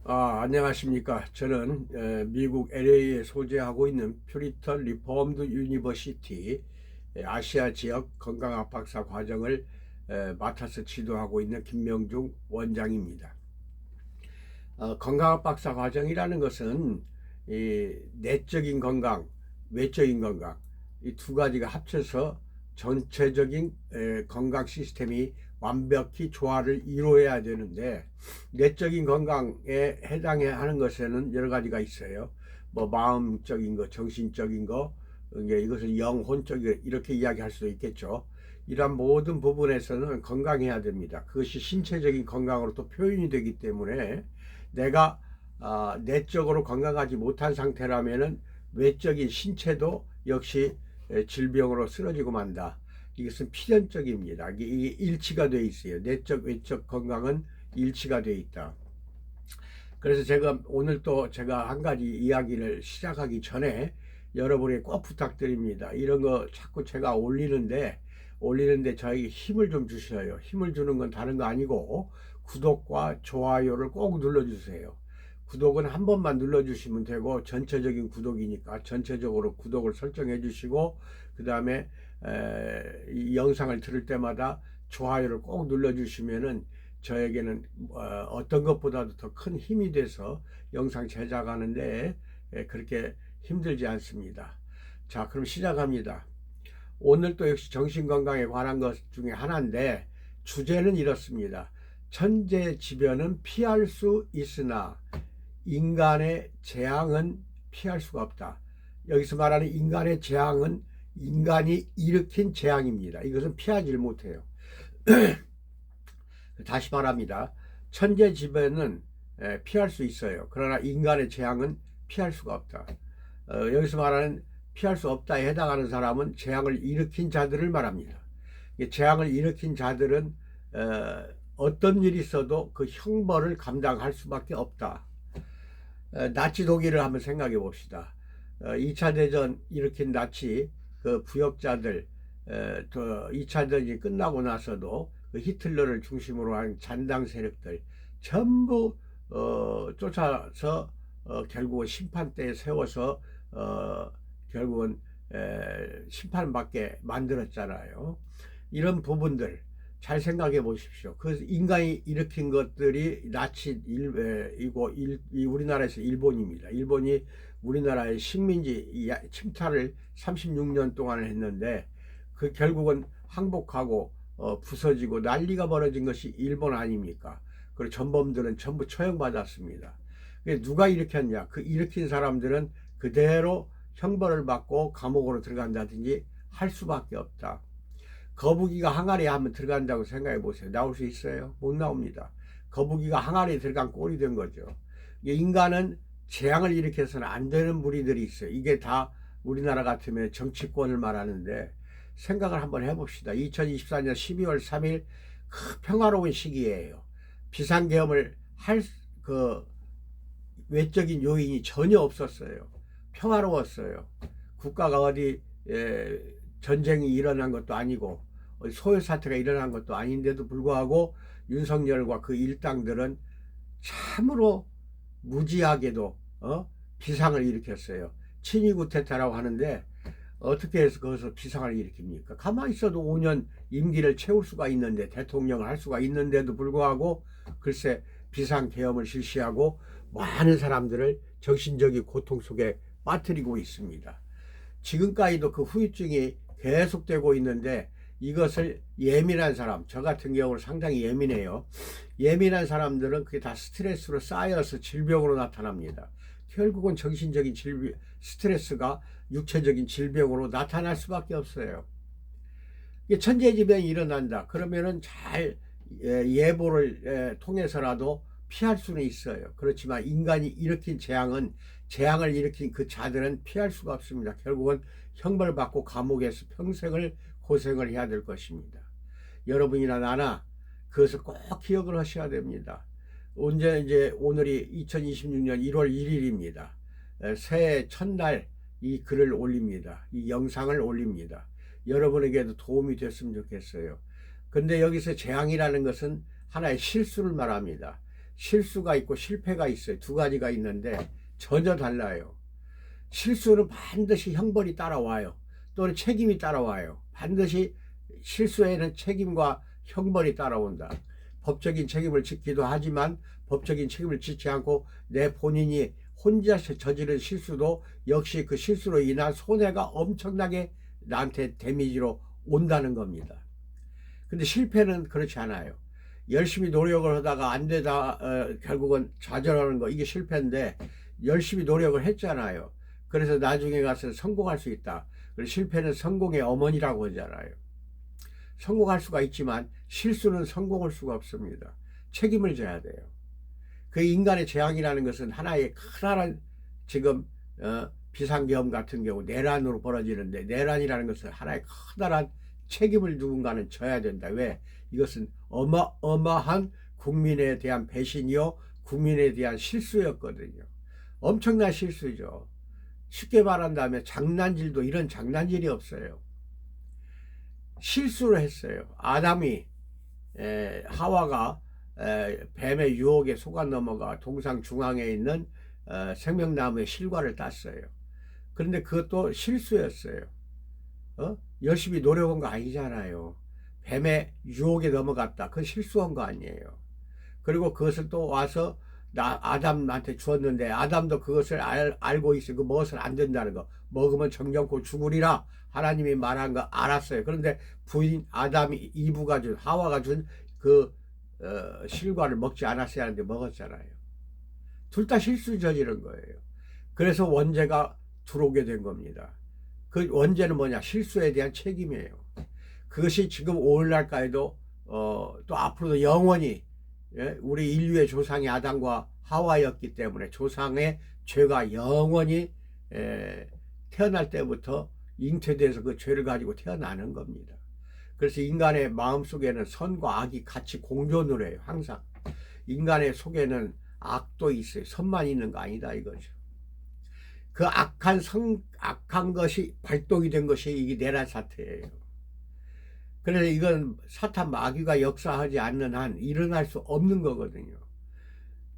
안녕하십니까. 저는 미국 LA에 소재하고 있는 퓨리턴 리포엄드 유니버시티 아시아 지역 건강학 박사 과정을 맡아서 지도하고 있는 김명중 원장입니다. 건강학 박사 과정이라는 것은 이 내적인 건강, 외적인 건강, 이 두 가지가 합쳐서 전체적인 건강 시스템이 완벽히 조화를 이루어야 되는데, 내적인 건강에 해당하는 것에는 여러 가지가 있어요. 뭐 마음적인 거, 정신적인 거, 이것을 영혼적인 이렇게 이야기할 수도 있겠죠. 이러한 모든 부분에서는 건강해야 됩니다. 그것이 신체적인 건강으로 또 표현이 되기 때문에, 내가 내적으로 건강하지 못한 상태라면은 외적인 신체도 역시 질병으로 쓰러지고 만다. 이것은 필연적입니다. 이게 일치가 되어 있어요. 내적 외적 건강은 일치가 되어 있다. 그래서 제가 오늘 또 제가 한 가지 이야기를 시작하기 전에 여러분이 꼭 부탁드립니다. 이런 거 자꾸 제가 올리는데 저에게 힘을 좀 주셔요. 힘을 주는 건 다른 거 아니고 구독과 좋아요를 꼭 눌러주세요. 구독은 한 번만 눌러주시면 되고, 전체적인 구독이니까 전체적으로 구독을 설정해 주시고, 그 다음에 이 영상을 들을 때마다 좋아요를 꼭 눌러주시면은 저에게는 어떤 것보다도 더 큰 힘이 돼서 영상 제작하는데 그렇게 힘들지 않습니다. 자, 그럼 시작합니다. 오늘 또 역시 정신건강에 관한 것 중에 하나인데, 주제는 이렇습니다. 천재지변은 피할 수 있으나 인간의 재앙은 피할 수가 없다. 여기서 말하는 인간의 재앙은 인간이 일으킨 재앙입니다. 이것은 피하지 못해요. 다시 말합니다. 천재지변은 피할 수 있어요. 그러나 인간의 재앙은 피할 수가 없다. 여기서 말하는 피할 수 없다에 해당하는 사람은 재앙을 일으킨 자들을 말합니다. 재앙을 일으킨 자들은 어떤 일이 있어도 그 형벌을 감당할 수밖에 없다. 나치 독일을 한번 생각해 봅시다. 2차 대전 일으킨 나치 그 부역자들, 또 2차 대전이 끝나고 나서도 그 히틀러를 중심으로 한 잔당 세력들 전부 쫓아서 결국은 심판대에 세워서 결국은 심판받게 만들었잖아요. 이런 부분들 잘 생각해 보십시오. 그 인간이 일으킨 것들이 나치이고 우리나라에서 일본입니다. 일본이 우리나라의 식민지 침탈을 36년 동안 했는데, 그 결국은 항복하고 부서지고 난리가 벌어진 것이 일본 아닙니까? 그리고 전범들은 전부 처형받았습니다. 누가 일으켰냐? 그 일으킨 사람들은 그대로 형벌을 받고 감옥으로 들어간다든지 할 수밖에 없다. 거북이가 항아리에 한번 들어간다고 생각해 보세요. 나올 수 있어요? 못 나옵니다. 거북이가 항아리에 들어간 꼴이 된 거죠. 인간은 재앙을 일으켜서는 안 되는 무리들이 있어요. 이게 다 우리나라 같으면 정치권을 말하는데, 생각을 한번 해봅시다. 2024년 12월 3일 그 평화로운 시기예요. 비상계엄을 할 그 외적인 요인이 전혀 없었어요. 평화로웠어요. 국가가 어디 전쟁이 일어난 것도 아니고 소요 사태가 일어난 것도 아닌데도 불구하고 윤석열과 그 일당들은 참으로 무지하게도 비상을 일으켰어요. 친위 구테타라고 하는데, 어떻게 해서 거기서 비상을 일으킵니까? 가만히 있어도 5년 임기를 채울 수가 있는데, 대통령을 할 수가 있는데도 불구하고 글쎄 비상계엄을 실시하고 많은 사람들을 정신적인 고통 속에 빠뜨리고 있습니다. 지금까지도 그 후유증이 계속되고 있는데, 이것을 예민한 사람, 저 같은 경우는 상당히 예민해요. 예민한 사람들은 그게 다 스트레스로 쌓여서 질병으로 나타납니다. 결국은 정신적인 스트레스가 육체적인 질병으로 나타날 수밖에 없어요. 천재지변이 일어난다. 그러면은 잘 예보를 통해서라도 피할 수는 있어요. 그렇지만 인간이 일으킨 재앙을 일으킨 그 자들은 피할 수가 없습니다. 결국은 형벌받고 감옥에서 평생을 고생을 해야 될 것입니다. 여러분이나 나나 그것을 꼭 기억을 하셔야 됩니다. 이제 오늘이 2026년 1월 1일입니다. 새해 첫날 이 글을 올립니다. 이 영상을 올립니다. 여러분에게도 도움이 됐으면 좋겠어요. 근데 여기서 재앙이라는 것은 하나의 실수를 말합니다. 실수가 있고 실패가 있어요. 두 가지가 있는데 전혀 달라요. 실수는 반드시 형벌이 따라와요. 또는 책임이 따라와요. 반드시 실수에는 책임과 형벌이 따라온다. 법적인 책임을 짓기도 하지만 법적인 책임을 짓지 않고 내 본인이 혼자 저지른 실수도 역시 그 실수로 인한 손해가 엄청나게 나한테 데미지로 온다는 겁니다. 근데 실패는 그렇지 않아요. 열심히 노력을 하다가 안 되다 결국은 좌절하는 거, 이게 실패인데 열심히 노력을 했잖아요. 그래서 나중에 가서 성공할 수 있다. 그래서 실패는 성공의 어머니라고 하잖아요. 성공할 수가 있지만 실수는 성공할 수가 없습니다. 책임을 져야 돼요. 그 인간의 재앙이라는 것은 하나의 커다란 지금 비상계엄 같은 경우 내란으로 벌어지는데, 내란이라는 것은 하나의 커다란 책임을 누군가는 져야 된다. 왜? 이것은 어마어마한 국민에 대한 배신이요, 국민에 대한 실수였거든요. 엄청난 실수죠. 쉽게 말한다면 장난질도 이런 장난질이 없어요. 실수를 했어요. 아담이 하와가 뱀의 유혹에 속아 넘어가 동상 중앙에 있는 생명나무의 실과를 땄어요. 그런데 그것도 실수였어요. 열심히 노력한 거 아니잖아요. 뱀의 유혹에 넘어갔다. 그건 실수한 거 아니에요. 그리고 그것을 또 와서 아담한테 주었는데 아담도 그것을 알고 있어요. 그 먹어서는 안 된다는 거. 먹으면 정령코 죽으리라 하나님이 말한 거 알았어요. 그런데 부인 아담이 이브가 준, 하와가 준 그 실과를 먹지 않았어야 하는데 먹었잖아요. 둘 다 실수 저지른 거예요. 그래서 원죄가 들어오게 된 겁니다. 그 원죄는 뭐냐? 실수에 대한 책임이에요. 그것이 지금 오늘날까지도 또 앞으로도 영원히, 우리 인류의 조상이 아담과 하와였기 때문에 조상의 죄가 영원히 태어날 때부터 잉태돼서 그 죄를 가지고 태어나는 겁니다. 그래서 인간의 마음속에는 선과 악이 같이 공존을 해요. 항상 인간의 속에는 악도 있어요. 선만 있는 거 아니다 이거죠. 그 악한 것이 발동이 된 것이 이게 내란 사태예요. 그래서 이건 사탄 마귀가 역사하지 않는 한 일어날 수 없는 거거든요.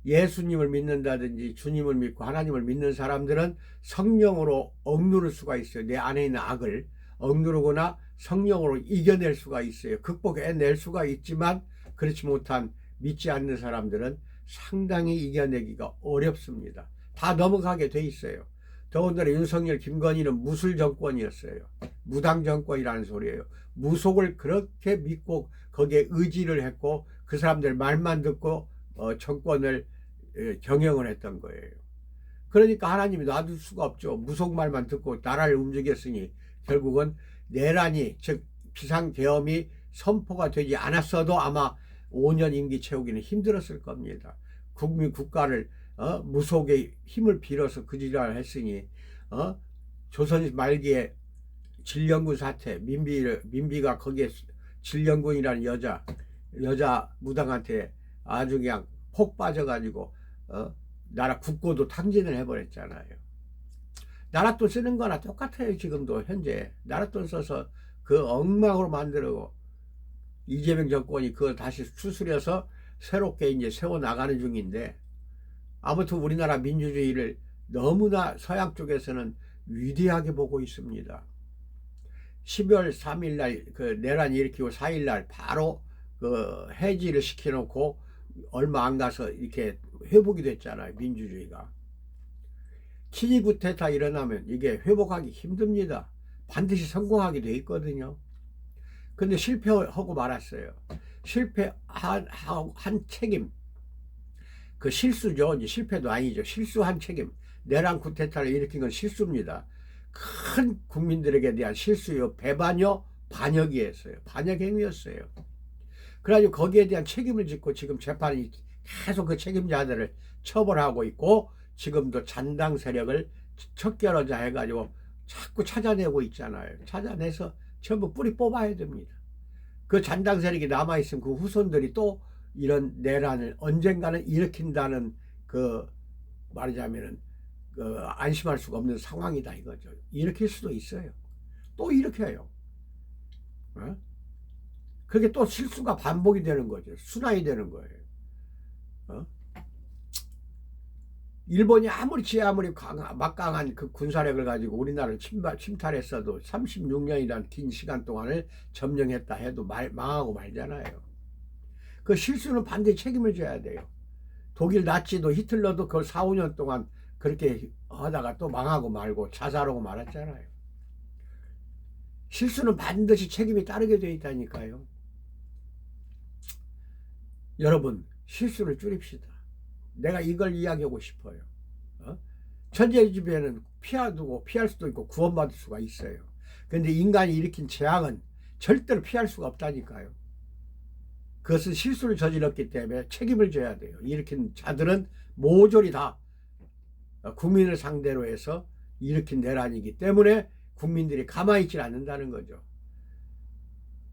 예수님을 믿는다든지 주님을 믿고 하나님을 믿는 사람들은 성령으로 억누를 수가 있어요. 내 안에 있는 악을 억누르거나 성령으로 이겨낼 수가 있어요. 극복해낼 수가 있지만 그렇지 못한 믿지 않는 사람들은 상당히 이겨내기가 어렵습니다. 다 넘어가게 돼 있어요. 더군다나 윤석열, 김건희는 무술 정권이었어요. 무당 정권이라는 소리예요. 무속을 그렇게 믿고 거기에 의지를 했고 그 사람들 말만 듣고 정권을 경영을 했던 거예요. 그러니까 하나님이 놔둘 수가 없죠. 무속 말만 듣고 나라를 움직였으니 결국은 내란이, 즉 비상계엄이 선포가 되지 않았어도 아마 5년 임기 채우기는 힘들었을 겁니다. 국가를 무속의 힘을 빌어서 그 지랄을 했으니 조선 말기에 진령군 사태, 민비가 거기에 진령군이라는 여자 무당한테 아주 그냥 폭 빠져가지고 나라 국고도 탕진을 해버렸잖아요. 나랏돈 쓰는 거나 똑같아요. 지금도 현재 나랏돈 써서 그 엉망으로 만들고 이재명 정권이 그걸 다시 수술해서 새롭게 이제 세워나가는 중인데, 아무튼 우리나라 민주주의를 너무나 서양 쪽에서는 위대하게 보고 있습니다. 12월 3일 날 그 내란 일으키고 4일 날 바로 그 해지를 시켜놓고 얼마 안 가서 이렇게 회복이 됐잖아요. 민주주의가. 키니구테타 일어나면 이게 회복하기 힘듭니다. 반드시 성공하게 돼 있거든요. 근데 실패하고 말았어요. 실패한 책임, 그 실수죠. 이제 실패도 아니죠. 실수한 책임. 내란 쿠데타를 일으킨 건 실수입니다. 큰 국민들에게 대한 실수요, 배반요, 반역이었어요. 반역 행위였어요. 그래가지고 거기에 대한 책임을 짓고 지금 재판이 계속 그 책임자들을 처벌하고 있고, 지금도 잔당 세력을 척결하자 해가지고 자꾸 찾아내고 있잖아요. 찾아내서 전부 뿌리 뽑아야 됩니다. 그 잔당 세력이 남아있으면 그 후손들이 또 이런 내란을 언젠가는 일으킨다는 그 말하자면은 그 안심할 수가 없는 상황이다 이거죠. 일으킬 수도 있어요. 또 일으켜요. 그게 또 실수가 반복이 되는 거죠. 순환이 되는 거예요. 일본이 아무리 막강한 그 군사력을 가지고 우리나라를 침탈했어도 36년이라는 긴 시간 동안을 점령했다 해도 망하고 말잖아요. 그 실수는 반드시 책임을 져야 돼요. 독일 나치도 히틀러도 그 4, 5년 동안 그렇게 하다가 또 망하고 말고 자살하고 말았잖아요. 실수는 반드시 책임이 따르게 되어 있다니까요. 여러분, 실수를 줄입시다. 내가 이걸 이야기하고 싶어요. 천재지변은 피할 수도 있고 구원받을 수가 있어요. 그런데 인간이 일으킨 재앙은 절대로 피할 수가 없다니까요. 그것은 실수를 저질렀기 때문에 책임을 져야 돼요. 일으킨 자들은 모조리 다 국민을 상대로 해서 일으킨 내란이기 때문에 국민들이 가만히 있지 않는다는 거죠.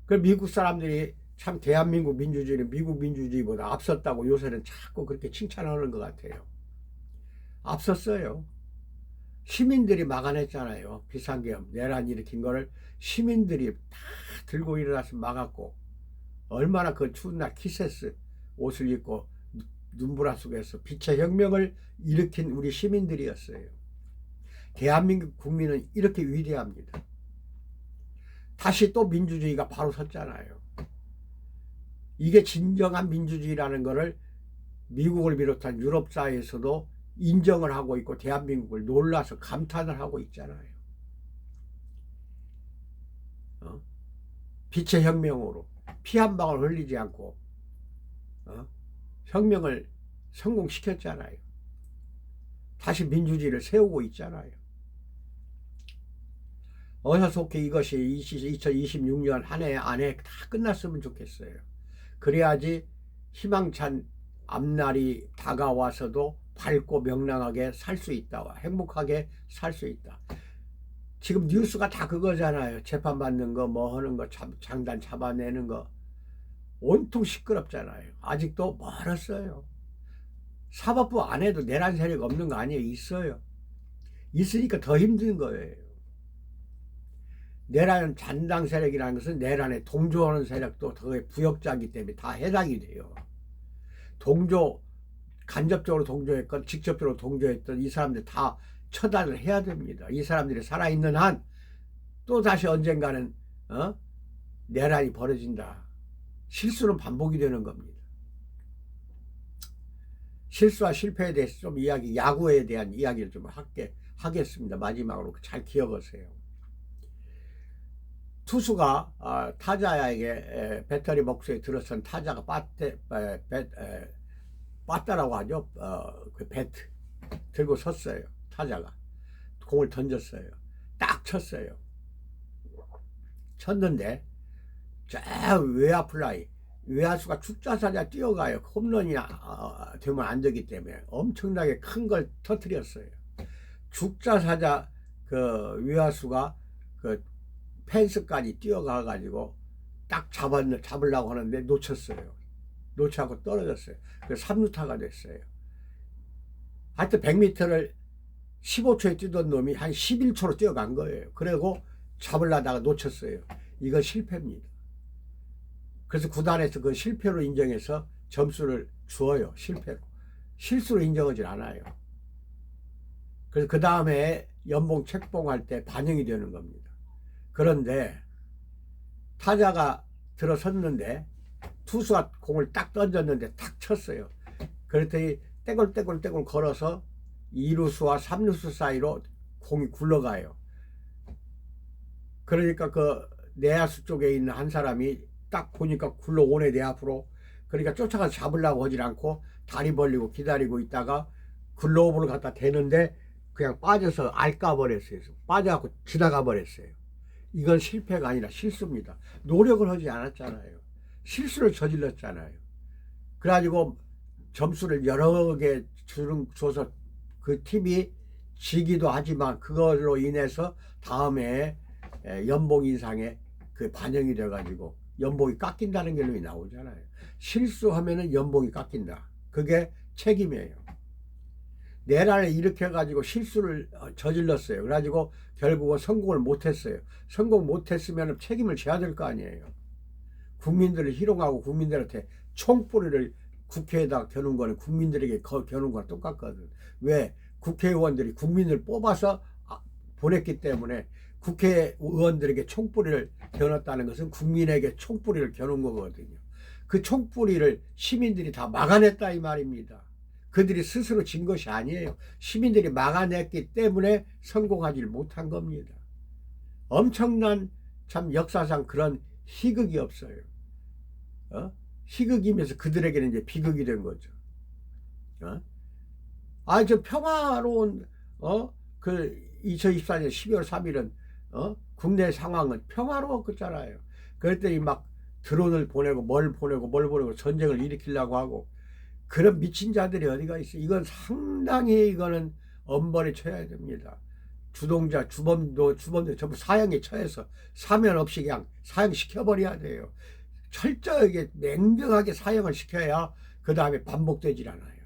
그 미국 사람들이 참 대한민국 민주주의는 미국 민주주의보다 앞섰다고 요새는 자꾸 그렇게 칭찬하는 것 같아요. 앞섰어요. 시민들이 막아냈잖아요. 비상계엄 내란 일으킨 거를 시민들이 다 들고 일어나서 막았고, 얼마나 그 추운 날 키세스 옷을 입고 눈보라 속에서 빛의 혁명을 일으킨 우리 시민들이었어요. 대한민국 국민은 이렇게 위대합니다. 다시 또 민주주의가 바로 섰잖아요. 이게 진정한 민주주의라는 것을 미국을 비롯한 유럽 사회에서도 인정을 하고 있고 대한민국을 놀라서 감탄을 하고 있잖아요. 빛의 혁명으로 피 한 방울 흘리지 않고 혁명을 성공시켰잖아요. 다시 민주주의를 세우고 있잖아요. 어서 속히 이것이 2026년 한 해 안에 다 끝났으면 좋겠어요. 그래야지 희망찬 앞날이 다가와서도 밝고 명랑하게 살 수 있다. 행복하게 살 수 있다. 지금 뉴스가 다 그거잖아요. 재판받는 거, 뭐 하는 거, 장단 잡아내는 거. 온통 시끄럽잖아요. 아직도 멀었어요. 사법부 안에도 내란 세력 없는 거 아니에요? 있어요. 있으니까 더 힘든 거예요. 내란 잔당 세력이라는 것은 내란에 동조하는 세력도 더 부역자이기 때문에 다 해당이 돼요. 간접적으로 동조했건 직접적으로 동조했던 이 사람들 다 처단을 해야 됩니다. 이 사람들이 살아있는 한 또 다시 언젠가는 내란이 벌어진다. 실수는 반복이 되는 겁니다. 실수와 실패에 대해서 좀 야구에 대한 이야기를 좀 하겠습니다. 마지막으로 잘 기억하세요. 투수가 타자에게 배터리 목수에 들어선 타자가 빠따라고 하죠. 그 배트 들고 섰어요. 타자가 공을 던졌어요. 딱 쳤어요. 쳤는데 저 외야 플라이, 외야수가 죽자사자 뛰어가요. 홈런이 되면 안 되기 때문에 엄청나게 큰 걸 터뜨렸어요. 죽자사자 그 외야수가 그 펜스까지 뛰어가 가지고 딱 잡으려고 하는데 놓쳤어요. 놓치고 떨어졌어요. 그래서 3루타가 됐어요. 하여튼 100m를 15초에 뛰던 놈이 한 11초로 뛰어간 거예요. 그리고 잡으려다가 놓쳤어요. 이건 실패입니다. 그래서 구단에서 그 실패로 인정해서 점수를 주어요. 실패로. 실수로 인정하지 않아요. 그래서 그 다음에 연봉 책봉할 때 반영이 되는 겁니다. 그런데 타자가 들어섰는데 투수가 공을 딱 던졌는데 탁 쳤어요. 그랬더니 떼굴떼굴 걸어서 2루수와 3루수 사이로 공이 굴러가요. 그러니까 그 내야수 쪽에 있는 한 사람이 딱 보니까 굴러오네 내 앞으로. 그러니까 쫓아가서 잡으려고 하질 않고 다리 벌리고 기다리고 있다가 글로브를 갖다 대는데 그냥 빠져서 알까버렸어요. 빠져갖고 지나가 버렸어요. 이건 실패가 아니라 실수입니다. 노력을 하지 않았잖아요. 실수를 저질렀잖아요. 그래가지고 점수를 여러 개 줘서 그 팀이 지기도 하지만 그걸로 인해서 다음에 연봉 인상에 그 반영이 돼가지고 연봉이 깎인다는 결론이 나오잖아요. 실수하면은 연봉이 깎인다. 그게 책임이에요. 내란을 일으켜가지고 실수를 저질렀어요. 그래가지고 결국은 성공을 못했어요. 성공 못했으면 책임을 져야 될 거 아니에요. 국민들을 희롱하고 국민들한테 총뿌리를 국회에다 겨눈 거는 국민들에게 겨눈 거랑 똑같거든. 왜? 국회의원들이 국민을 뽑아서 보냈기 때문에 국회의원들에게 총뿌리를 겨눴다는 것은 국민에게 총뿌리를 겨눈 거거든요. 그 총뿌리를 시민들이 다 막아냈다 이 말입니다. 그들이 스스로 진 것이 아니에요. 시민들이 막아냈기 때문에 성공하지 못한 겁니다. 엄청난 참 역사상 그런 희극이 없어요. 희극이면서 그들에게는 이제 비극이 된 거죠. 저 평화로운 그 2024년 12월 3일은 국내 상황은 평화로웠잖아요. 그랬더니 막 드론을 보내고 뭘 보내고 전쟁을 일으키려고 하고 그런 미친 자들이 어디가 있어. 이건 상당히 이거는 엄벌에 쳐야 됩니다. 주동자, 주범도 전부 사형에 처해서 사면 없이 그냥 사형시켜버려야 돼요. 철저하게 맹경하게 사형을 시켜야 그 다음에 반복되질 않아요.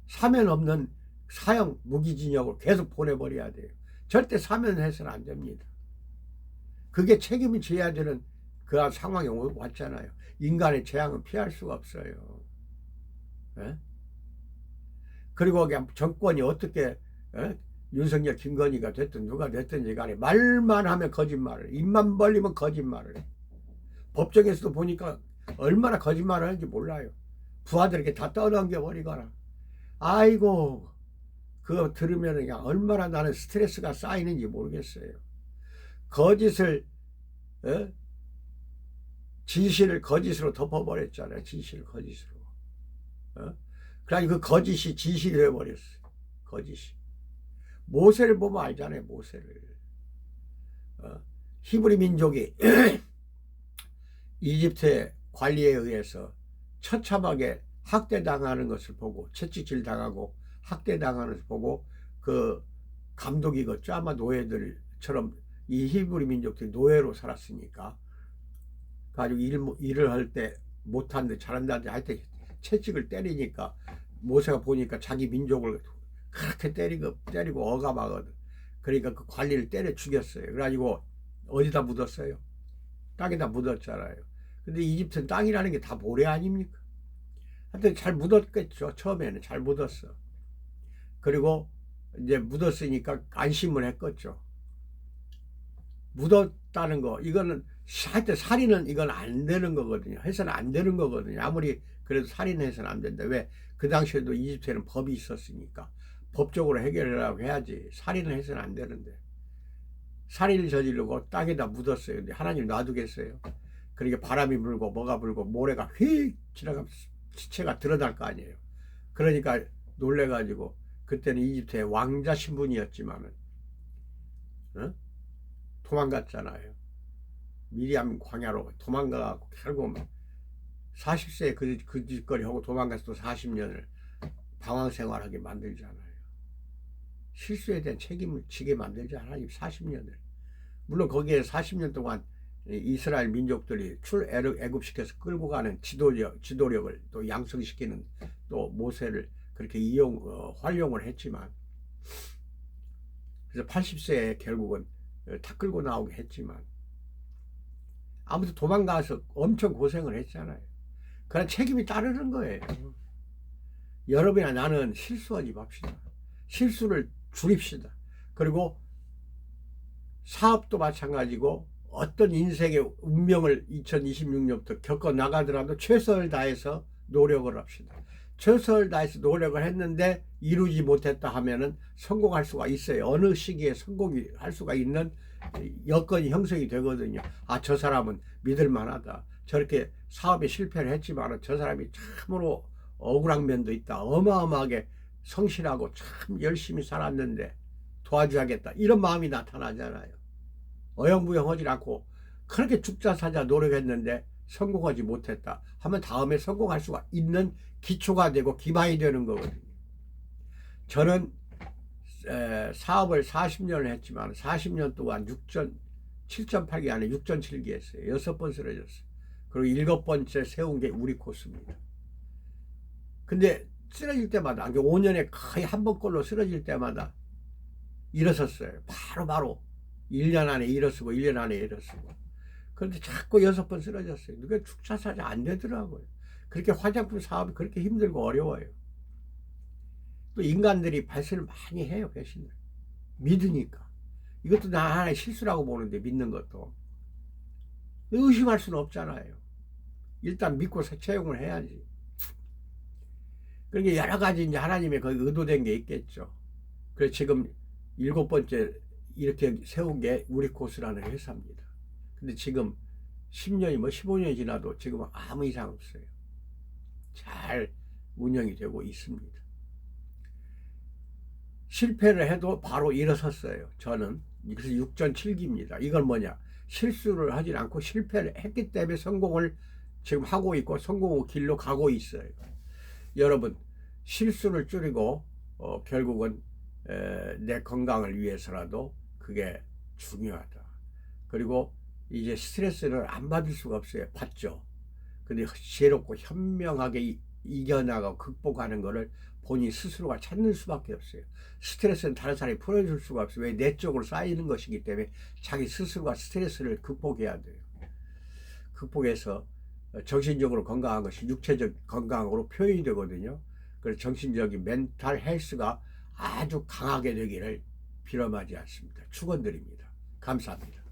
사면 없는 사형 무기징역으로 계속 보내버려야 돼요. 절대 사면해서는 안 됩니다. 그게 책임을 져야 되는 그런 상황이 왔잖아요. 인간의 재앙은 피할 수가 없어요. 에? 그리고 그냥 정권이 어떻게 윤석열, 김건희가 됐든 누가 됐든지 간에 말만 하면 거짓말을, 입만 벌리면 거짓말을 해. 법정에서도 보니까 얼마나 거짓말을 하는지 몰라요. 부하들에게 다 떠넘겨 버리거나. 아이고, 그거 들으면 그냥 얼마나 나는 스트레스가 쌓이는지 모르겠어요. 거짓을, 진실을 거짓으로 덮어버렸잖아요. 진실을 거짓으로. 그러니까 그 거짓이 진실이 되어버렸어요. 거짓이. 모세를 보면 알잖아요. 모세를. 히브리 민족이 이집트의 관리에 의해서 처참하게 학대당하는 것을 보고, 채찍질 당하고 학대당하는 것을 보고 그 감독이겠죠. 아마 노예들처럼 이 히브리 민족들이 노예로 살았으니까 가지고 일을 할 때 못하는데 잘한다는데 하여튼 채찍을 때리니까 모세가 보니까 자기 민족을 그렇게 때리고 억압하거든. 그러니까 그 관리를 때려 죽였어요. 그래가지고 어디다 묻었어요? 땅에다 묻었잖아요. 근데 이집트는 땅이라는 게 다 모래 아닙니까? 하여튼 잘 묻었겠죠. 처음에는 잘 묻었어. 그리고 이제 묻었으니까 안심을 했겠죠. 묻었다는 거, 이거는 하여튼 살인은 이건 안 되는 거거든요. 해서는 안 되는 거거든요. 아무리 그래도 살인해서는 안 된다. 왜? 그 당시에도 이집트에는 법이 있었으니까 법적으로 해결하라고 해야지. 살인을 해서는 안 되는데 살인을 저지르고 땅에다 묻었어요. 근데 하나님 놔두겠어요? 그러니까 바람이 불고 뭐가 불고 모래가 휙 지나가면 시체가 드러날 거 아니에요. 그러니까 놀래가지고 그때는 이집트의 왕자 신분이었지만은 도망갔잖아요. 미리암 광야로 도망가고 결국 40세에 그 짓거리 하고 도망가서 또 40년을 방황 생활하게 만들잖아요. 실수에 대한 책임을 지게 만들지 하나님 40년을. 물론 거기에 40년 동안 이스라엘 민족들이 애굽시켜서 끌고 가는 지도력을 또 양성시키는 또 모세를 그렇게 활용을 했지만, 그래서 80세에 결국은 다 끌고 나오게 했지만, 아무튼 도망가서 엄청 고생을 했잖아요. 그런 책임이 따르는 거예요. 여러분이나 나는 실수하지 맙시다. 실수를 줄입시다. 그리고 사업도 마찬가지고 어떤 인생의 운명을 2026년부터 겪어 나가더라도 최선을 다해서 노력을 합시다. 최선을 다해서 노력을 했는데 이루지 못했다 하면은 성공할 수가 있어요. 어느 시기에 성공이 할 수가 있는 여건이 형성이 되거든요. 저 사람은 믿을 만하다. 저렇게 사업에 실패를 했지만 저 사람이 참으로 억울한 면도 있다. 어마어마하게 성실하고 참 열심히 살았는데 도와줘야겠다. 이런 마음이 나타나잖아요. 어영부영하지 않고 그렇게 죽자사자 노력했는데 성공하지 못했다 하면 다음에 성공할 수가 있는 기초가 되고 기반이 되는 거거든요. 저는 사업을 40년을 했지만 40년 동안 7.8기 안에 6.7기 했어요. 6번 쓰러졌어요. 그리고 7번째 세운 게 우리 코스입니다. 근데 쓰러질 때마다 5년에 거의 한 번꼴로 쓰러질 때마다 일어섰어요. 바로 1년 안에 일어서고 1년 안에 일어서고. 그런데 자꾸 6번 쓰러졌어요. 누가 축사사자 안 되더라고요. 그렇게 화장품 사업이 그렇게 힘들고 어려워요. 또 인간들이 발설을 많이 해요. 배신을 믿으니까. 이것도 나 하나의 실수라고 보는데, 믿는 것도 의심할 수는 없잖아요. 일단 믿고 채용을 해야지. 그러니까 여러 가지 이제 하나님의 그 의도된 게 있겠죠. 그래서 지금 7번째 이렇게 세운 게 우리 코스라는 회사입니다. 근데 지금 10년이 15년이 지나도 지금 아무 이상 없어요. 잘 운영이 되고 있습니다. 실패를 해도 바로 일어섰어요. 저는. 그래서 6전 7기입니다. 이건 뭐냐? 실수를 하지 않고 실패를 했기 때문에 성공을 지금 하고 있고 성공의 길로 가고 있어요. 여러분, 실수를 줄이고 결국은 내 건강을 위해서라도 그게 중요하다. 그리고 이제 스트레스를 안 받을 수가 없어요. 받죠. 근데 지혜롭고 현명하게 이겨나가고 극복하는 거를 본인 스스로가 찾는 수밖에 없어요. 스트레스는 다른 사람이 풀어줄 수가 없어요. 왜? 내 쪽으로 쌓이는 것이기 때문에 자기 스스로가 스트레스를 극복해야 돼요. 극복해서 정신적으로 건강한 것이 육체적 건강으로 표현이 되거든요. 그래서 정신적인 멘탈 헬스가 아주 강하게 되기를 빌어마지 않습니다. 축원드립니다. 감사합니다.